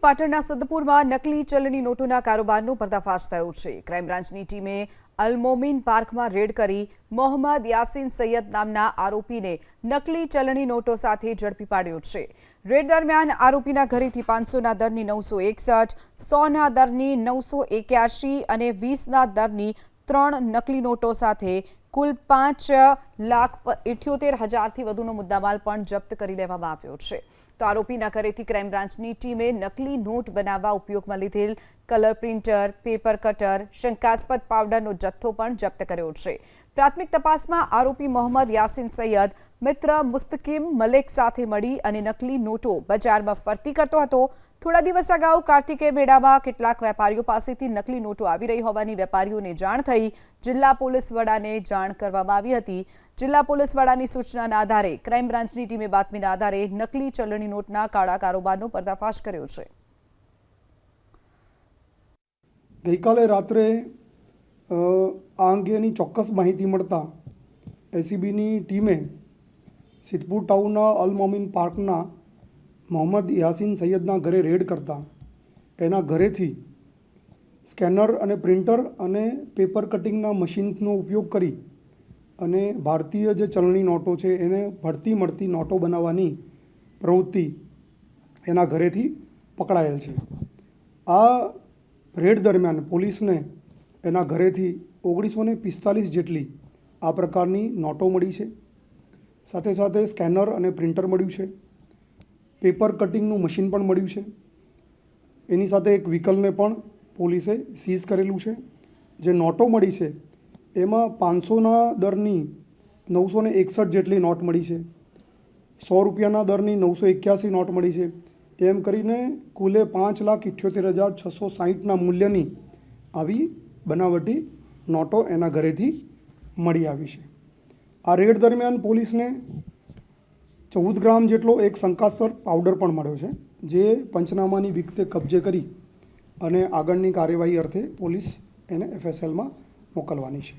પાટણના સદપુરમાં નકલી ચલણી નોટોના કારોબારનો પર્દાફાશ થયો છે। ક્રાઇમ બ્રાન્ચની ટીમે અલમોમીન પાર્કમાં રેડ કરી મોહમ્મદ યાસીન સૈયદ નામના આરોપીને નકલી ચલણી નોટો સાથે ઝડપી પાડ્યો છે। રેડ દરમિયાન આરોપીના ઘરેથી 500ના દરની 961, 100ના દરની 981 અને 20ના દરની 3 નકલી નોટો સાથે કુલ 5,78,000થી વધુનો મુદ્દામાલ પણ જપ્ત કરી લેવામાં આવ્યો છે। તો આરોપીના ઘરેથી ક્રાઇમ બ્રાન્ચની ટીમે નકલી નોટ બનાવવા ઉપયોગમાં લીધેલ કલર પ્રિન્ટર, પેપર કટર, શંકાસ્પદ પાવડરનો જથ્થો પણ જપ્ત કર્યો છે। પ્રાથમિક તપાસમાં આરોપી મોહમ્મદ યાસીન સૈયદ મિત્ર મુસ્તકીમ મલેક સાથે મળી અને નકલી નોટો બજારમાં ફરતી કરતો હતો। થોડા દિવસ અગાઉ કાર્તિકેય મેળામાં કેટલાક વેપારીઓ પાસેથી નકલી નોટો આવી રહી હોવાની વેપારીઓને જાણ થઈ જિલ્લા પોલીસ વડાને જાણ કરવામાં આવી હતી। જિલ્લા પોલીસ વડાની સૂચનાના આધારે ક્રાઇમ બ્રાન્ચની ટીમે બાતમીના આધારે નકલી ચલણી નોટના કાળા કારોબારનો પર્દાફાશ કર્યો છે। ગઈકાલે રાત્રે આ અંગેની ચોક્કસ માહિતી મળતા એસીબીની ટીમે સિદ્ધપુર ટાઉનના અલમોમીન પાર્કના મોહમ્મદ યાસીન સૈયદના ઘરે રેડ કરતા એના ઘરેથી સ્કેનર અને પ્રિન્ટર અને પેપર કટિંગના મશીનનો ઉપયોગ કરી અને ભારતીય જે ચલણી નોટો છે એને ભળતી મળતી નોટો બનાવવાની પ્રવૃત્તિ એના ઘરેથી પકડાયેલ છે। આ રેડ દરમિયાન પોલીસને એના ઘરેથી 1945 જેટલી આ પ્રકારની નોટો મળી છે। સાથે સાથે સ્કેનર અને પ્રિન્ટર મળ્યું છે, પેપર કટિંગનું મશીન પણ મળ્યું છે। એની સાથે એક વ્હીકલને પણ પોલીસે સીઝ કરેલું છે। જે નોટો મળી છે એમાં 500ના દરની 961 જેટલી નોટ મળી છે, 100 રૂપિયાના દરની 981 નોટ મળી છે। એમ કરીને કુલે 5,78,660ના મૂલ્યની આવી બનાવટી નોટો એના ઘરેથી મળી આવી છે। આ રેડ દરમિયાન પોલીસને 14 ગ્રામ જેટલો એક શંકાસ્પદ પાવડર પણ મળ્યો છે, જે પંચનામાની વિગતે કબજે કરી અને આગળની કાર્યવાહી અર્થે પોલીસ એને FSLમાં મોકલવાની છે।